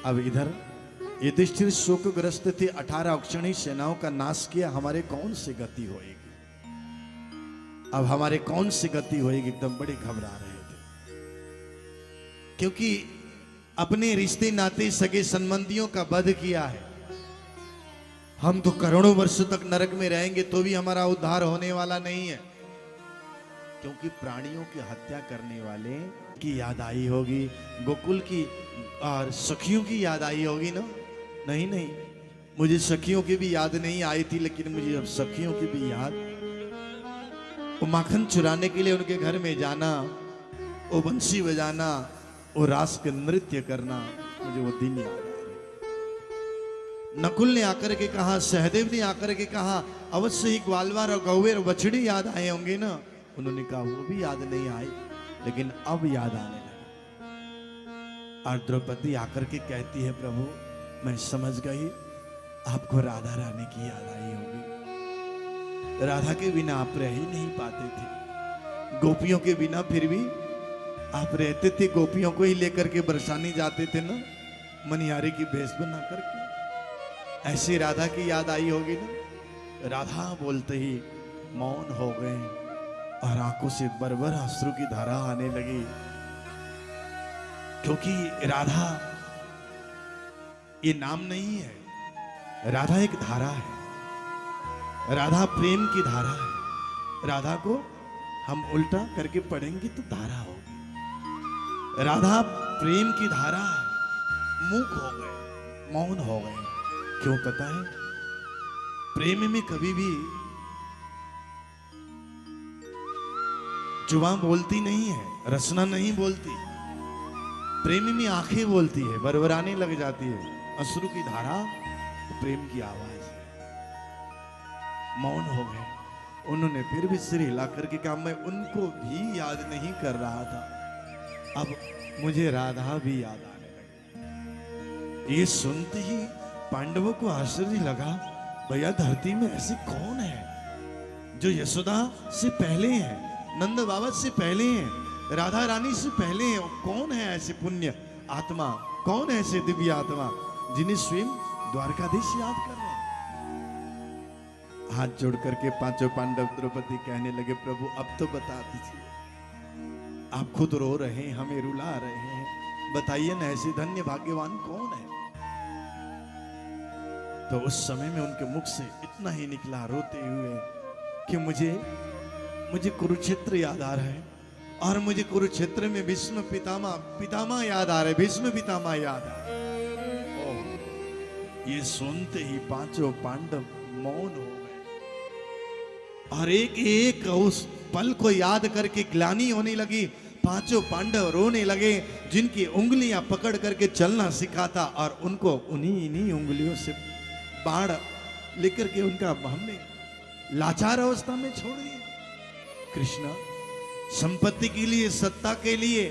अब इधर युधिष्ठिर शोकग्रस्त थे, 18 अक्षणी सेनाओं का नाश किया, हमारे कौन सी गति होएगी, अब हमारे कौन सी गति होएगी, एकदम बड़े घबरा रहे थे। क्योंकि अपने रिश्ते नाते सगे संबंधियों का वध किया है। हम तो करोड़ों वर्ष तक नरक में रहेंगे तो भी हमारा उद्धार होने वाला नहीं है। क्योंकि प्राणियों की हत्या करने वाले की याद आई होगी, गोकुल की और सखियों की याद आई होगी ना। नहीं नहीं, मुझे सखियों की भी याद नहीं आई थी, लेकिन मुझे अब सखियों की भी याद, वो माखन चुराने के लिए उनके घर में जाना, वो बंसी बजाना, वो रास के नृत्य करना, मुझे वो दिन याद आ रहे। नकुल ने आकर के कहा, सहदेव ने आकर के कहा, अवश्य ही ग्वालवार और गौवेर और बछड़ी याद आए होंगे ना। उन्होंने कहा वो भी याद नहीं आई, लेकिन अब याद आने लगा। और द्रौपदी आकर के कहती है, प्रभु मैं समझ गई, आपको राधा रानी की याद आई होगी। राधा के बिना आप रह ही नहीं पाते थे, गोपियों के बिना फिर भी आप रहते थे, गोपियों को ही लेकर के बरसाने जाते थे ना, मनिहारी की भेष बना करके। ऐसी राधा की याद आई होगी ना। राधा बोलते ही मौन हो गए और आंखों से बरबर अश्रु की धारा आने लगी। क्योंकि राधा ये नाम नहीं है, राधा एक धारा है, राधा प्रेम की धारा है। राधा को हम उल्टा करके पढ़ेंगे तो धारा होगी। राधा प्रेम की धारा है। मूक हो गए, मौन हो गए। क्यों पता है? प्रेम में कभी भी जुबान बोलती नहीं है, रसना नहीं बोलती, प्रेम में आंखें बोलती है, बरबराने लग जाती है। अश्रु की धारा, प्रेम की आवाज। मौन हो गए। उन्होंने फिर भी सिर हिला करके कहा, मैं उनको भी याद नहीं कर रहा था, अब मुझे राधा भी याद आने लगी। ये सुनते ही पांडवों को आश्चर्य लगा, भैया धरती में ऐसी कौन है जो यशोदा से पहले है, नंद बाबा से पहले हैं, राधा रानी से पहले हैं। कौन है ऐसे पुण्य आत्मा, कौन है ऐसे दिव्य आत्मा जिन्हें स्वयं द्वारकाधीश याद कर रहे हैं? हाथ जोड़ करके पांचों पांडव द्रौपदी कहने लगे, प्रभु अब तो बता दीजिए, आप खुद रो रहे हैं, हमें रुला रहे हैं, बताइए ना ऐसे धन्य भाग्यवान कौन है। तो उस समय में उनके मुख से इतना ही निकला रोते हुए कि मुझे कुरुक्षेत्र याद आ रहा है, और मुझे कुरुक्षेत्र में भीष्म पितामह याद आ रहे, भीष्म पितामह याद आ रहे। ये सुनते ही पांचों पांडव मौन हो गए और एक एक उस पल को याद करके ग्लानि होने लगी। पांचों पांडव रोने लगे, जिनकी उंगलियां पकड़ करके चलना सिखाता, और उनको इन्हीं उंगलियों से बाढ़ लेकर के उनका हमने लाचार अवस्था में छोड़ दिया। कृष्णा संपत्ति के लिए, सत्ता के लिए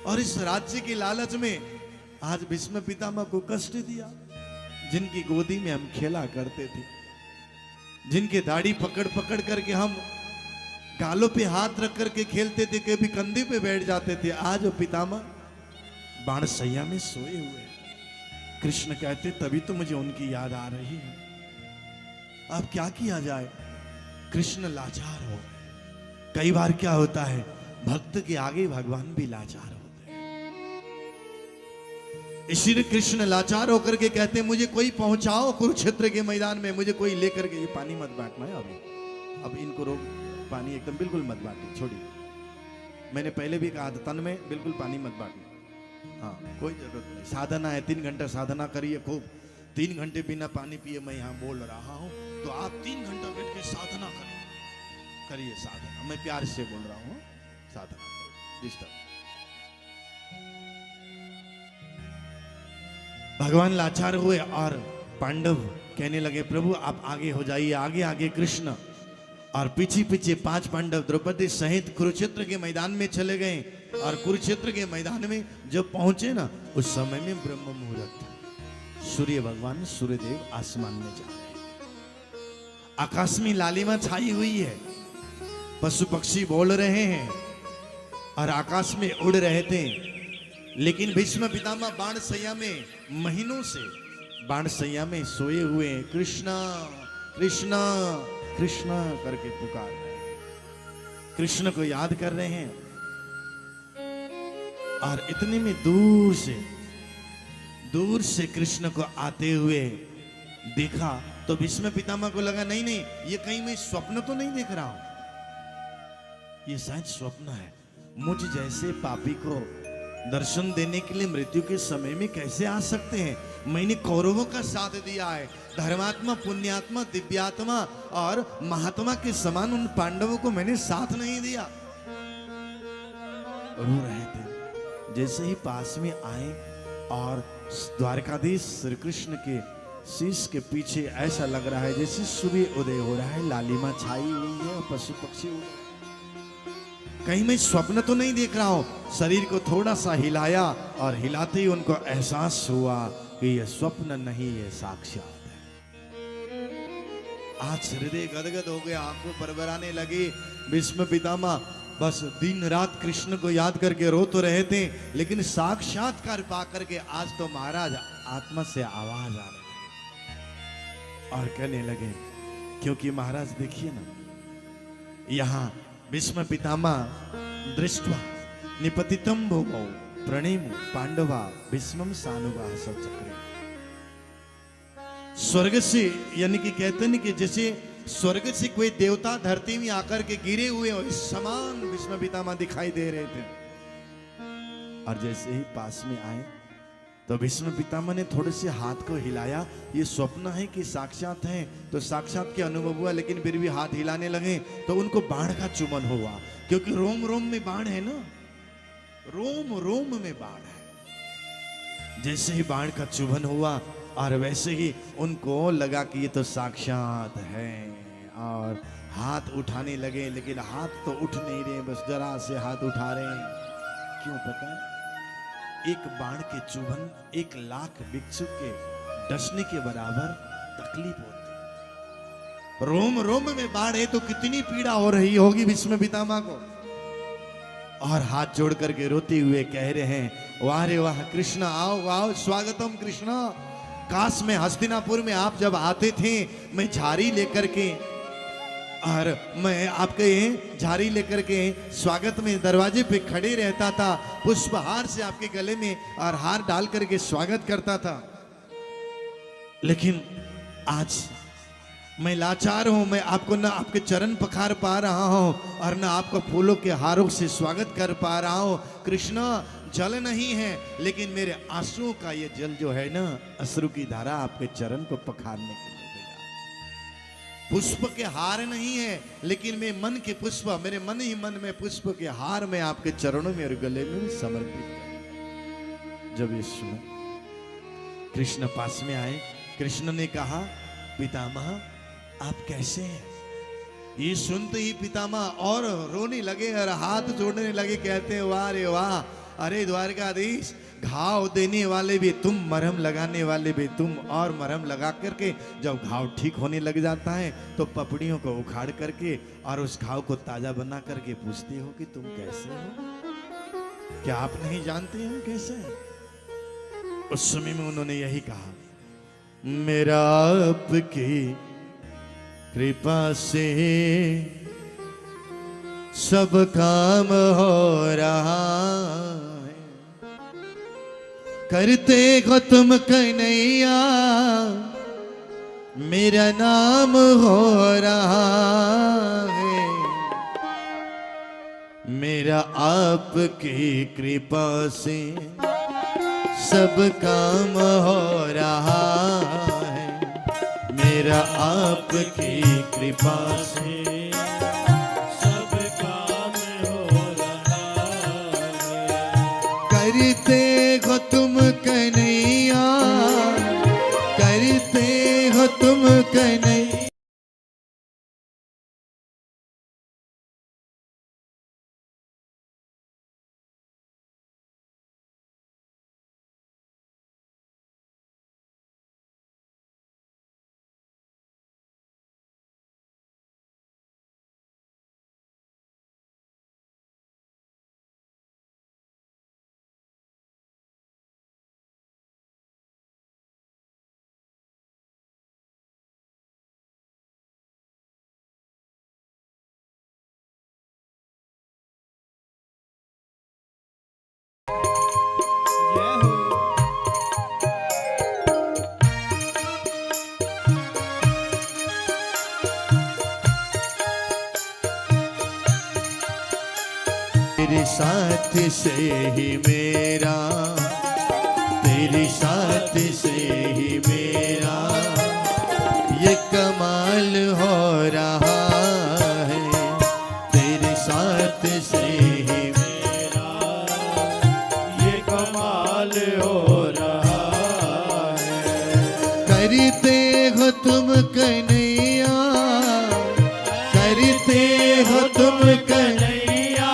और इस राज्य के लालच में आज भीष्म पितामह को कष्ट दिया। जिनकी गोदी में हम खेला करते थे, जिनके दाढ़ी पकड़ पकड़ करके हम गालों पे हाथ रख करके खेलते थे, कभी कंधे पे बैठ जाते थे, आज वो पितामह बाणसैया में सोए हुए। कृष्ण कहते, तभी तो मुझे उनकी याद आ रही है। अब क्या किया जाए? कृष्ण लाचार हो। कई बार क्या होता है, भक्त के आगे भगवान भी लाचार होते हैं। इसीलिए कृष्ण लाचार होकर के कहते हैं, मुझे कोई पहुंचाओ कुरुक्षेत्र के मैदान में, मुझे कोई लेकर के। ये पानी मत बांटना है अभी, अब इनको रोक, पानी एकदम बिल्कुल मत बांटिए, छोड़िए। मैंने पहले भी कहा था, तन में बिल्कुल पानी मत बांटना। हाँ, कोई जरूरत नहीं। साधना है, 3 घंटा साधना करिए खूब। 3 घंटे बिना पानी पिए मैं यहाँ बोल रहा हूँ, तो आप 3 घंटा बैठ के साधना करिए साधना। मैं प्यार से बोल रहा हूँ, साधना करिए, डिस्टर्ब। भगवान लाचार हुए और पांडव कहने लगे, प्रभु आप आगे हो जाइए, आगे आगे कृष्ण। और पीछे पीछे 5 पांडव द्रौपदी सहित कुरुक्षेत्र के मैदान में चले गए। और कुरुक्षेत्र के मैदान में जब पहुंचे ना, उस समय में ब्रह्म मुहूर्त था। सूर्य भगवान सूर्यदेव आसमान में जा रहे हैं, आकाश में लालिमा छाई हुई है, पशु पक्षी बोल रहे हैं और आकाश में उड़ रहे थे। लेकिन भीष्म पितामह बाणशैया में महीनों से बाणशैया में सोए हुए हैं। कृष्णा कृष्णा कृष्णा करके पुकार रहे हैं, कृष्ण को याद कर रहे हैं। और इतने में दूर से कृष्ण को आते हुए देखा तो भीष्म पितामह को लगा नहीं नहीं, ये कहीं मैं स्वप्न तो नहीं देख रहा हूं, ये शायद स्वप्न है। मुझ जैसे पापी को दर्शन देने के लिए मृत्यु के समय में कैसे आ सकते हैं? मैंने कौरवों का साथ दिया है, धर्मात्मा, पुण्यात्मा, दिव्यात्मा और महात्मा के समान उन पांडवों को मैंने साथ नहीं दिया। रो रहे थे। जैसे ही पास में आए और द्वारकाधीश श्री कृष्ण के शीश के पीछे ऐसा लग रहा है जैसे सूर्य उदय हो रहा है, लालिमा छाई हुई है और पशु पक्षी उड़ रहे हैं। कहीं मैं स्वप्न तो नहीं देख रहा हूं। शरीर को थोड़ा सा हिलाया और हिलाते ही उनको एहसास हुआ कि यह स्वप्न नहीं, यह साक्षात है। आज हृदय गदगद हो गया, आंखों परबराने लगे। भीष्म पितामह बस दिन रात कृष्ण को याद करके रो तो रहे थे, लेकिन साक्षात्कार पा करके आज तो महाराज आत्मा से आवाज आने लगे और कहने लगे, क्योंकि महाराज देखिए ना, यहां भीष्म पितामह दृष्ट्वा निपतितं भूमौ प्रणेमु पांडवा भीष्मं सानुगाः सचक्रे। स्वर्ग से, यानी कि कहते हैं कि जैसे स्वर्ग से कोई देवता धरती में आकर के गिरे हुए हो, इस समान भीष्म पितामह दिखाई दे रहे थे। और जैसे ही पास में आए तो भीष्म पितामह ने थोड़े से हाथ को हिलाया। ये स्वप्न है कि साक्षात है? तो साक्षात के अनुभव हुआ, लेकिन फिर भी हाथ हिलाने लगे तो उनको बाण का चुम्बन हुआ, क्योंकि रोम रोम में बाण है ना, रोम रोम में बाण है। जैसे ही बाण का चुम्बन हुआ और वैसे ही उनको लगा कि ये तो साक्षात है और हाथ उठाने लगे, लेकिन हाथ तो उठ नहीं रहे, बस जरा से हाथ उठा रहे हैं। क्यों पता है? एक बाण के चुभन 1,00,000 भिक्षु के डसने के बराबर तकलीफ होती। रोम रोम में बाण है तो कितनी पीड़ा हो रही होगी भीष्म पितामह को। और हाथ जोड़ करके रोते हुए कह रहे हैं, वाह रे वाह कृष्ण, आओ आओ, स्वागतम कृष्ण। काश में हस्तिनापुर में आप जब आते थे, मैं झाड़ी लेकर के और मैं आपके झाड़ी लेकर के स्वागत में दरवाजे पे खड़े रहता था, पुष्पहार से आपके गले में और हार डाल करके स्वागत करता था। लेकिन आज मैं लाचार हूं, मैं आपको ना आपके चरण पखार पा रहा हूं और ना आपको फूलों के हारों से स्वागत कर पा रहा हूं। कृष्ण, जल नहीं है, लेकिन मेरे आंसुओं का ये जल जो है ना, अश्रु की धारा आपके चरण को पखारने के लिए भेजा। पुष्प के हार नहीं है, लेकिन मैं मन के पुष्प, मेरे मन ही मन में पुष्प के हार में आपके चरणों में और गले में समर्पित कर। जब ये सुना, कृष्ण पास में आए। कृष्ण ने कहा, पितामह आप कैसे हैं? ये सुनते ही पितामह और रोने लगे और हाथ जोड़ने लगे, कहते हैं, वाह रे वाह, अरे द्वारकाधीश, घाव देने वाले भी तुम, मरहम लगाने वाले भी तुम। और मरहम लगा करके जब घाव ठीक होने लग जाता है तो पपड़ियों को उखाड़ करके और उस घाव को ताजा बना करके पूछते हो कि तुम कैसे हो? क्या आप नहीं जानते हम कैसे हैं? उस समय में उन्होंने यही कहा, मेरा आपकी कृपा से सब काम हो रहा है, करते हो तुम कन्हैया, मेरा नाम हो रहा है। मेरा आपकी कृपा से सब काम हो रहा है, मेरा आपकी कृपा से सब काम हो रहा है। करते हो तुम कन्हैया, करते हो तुम कन्हैया। तेरे साथ से ही मेरा, तेरे साथ से ही मेरा ये कमाल हो रहा है, तेरे साथ से ही मेरा ये कमाल हो रहा है। करते हो तुम कन्हैया, करते हो तुम कन्हैया,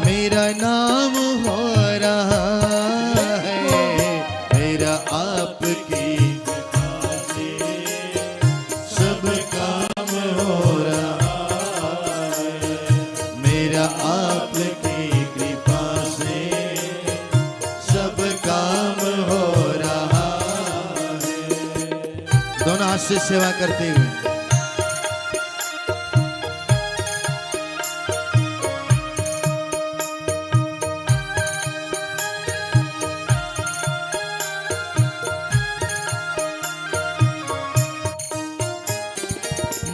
मेरा नाम हो रहा है, मेरा आपकी कृपा से सब काम हो रहा है, मेरा आपकी कृपा से सब काम हो रहा है। दोनों हाथ से सेवा करते हुए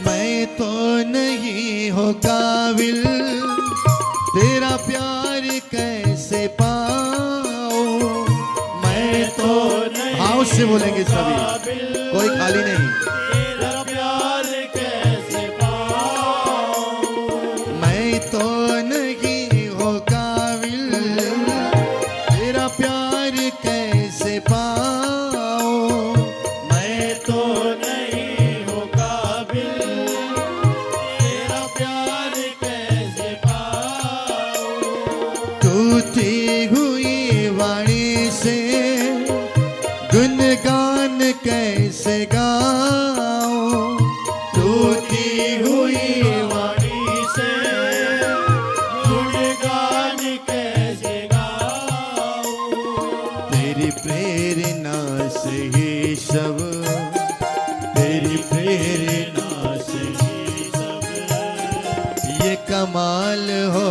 मैं तो नहीं हो काबिल, तेरा प्यार कैसे पाऊं, मैं तो नहीं हाउ से बोलेंगे सभी, कोई खाली नहीं। तेरा प्यार कैसे पाऊं, मैं तो नहीं हो काबिल, तेरा प्यार कैसे पाऊं, मैं तो टूटी हुई वाणी से गुणगान कैसे गाऊं, टूटी हुई वाणी से गुणगान कैसे गाऊं, तेरी प्रेरणा से ही सब, तेरी प्रेरणा से ही सब ये कमाल हो।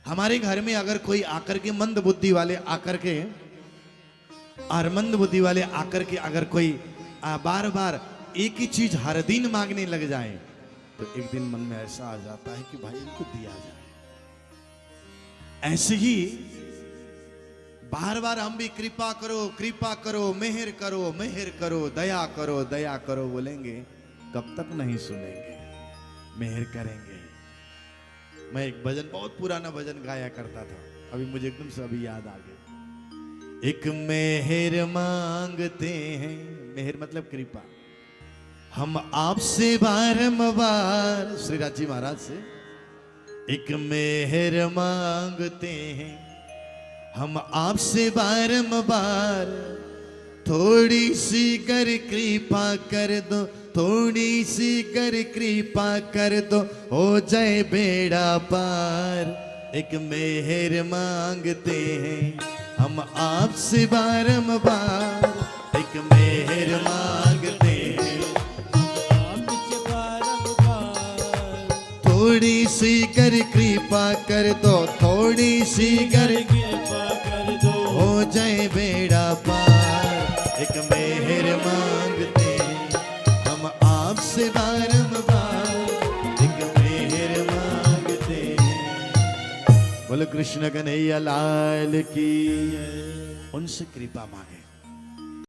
हमारे घर में अगर कोई आकर के मंद बुद्धि वाले आकर के और मंद बुद्धि वाले आकर के अगर कोई बार बार एक ही चीज हर दिन मांगने लग जाए तो एक दिन मन में ऐसा आ जाता है कि भाई इनको दिया जाए। ऐसे ही बार बार हम भी कृपा करो, मेहर करो, मेहर करो, दया करो बोलेंगे, कब तक नहीं सुनेंगे, मेहर करेंगे। मैं एक भजन, बहुत पुराना भजन गाया करता था, अभी मुझे एकदम से अभी याद आ गया। एक मेहर मांगते हैं, मेहर मतलब कृपा, हम आपसे बारंबार, श्री राज जी महाराज से, एक मेहर मांगते हैं हम आपसे बारंबार, थोड़ी सी कर कृपा कर दो, थोड़ी सी कर कृपा कर दो, हो जाए बेड़ा पार। एक मेहर मांगते हैं हम आपसे बारंबार, एक मेहर मांगते हैं आपसे बारंबार, थोड़ी सी कर कृपा कर दो, थोड़ी सी कर कृपा कर दो, हो जाए बेड़ा पार। एक मेहर मांगते से बारंबार, एक मेहर मांगते। बोलो कृष्ण कन्हैया लाल की, उनसे कृपा मांगे।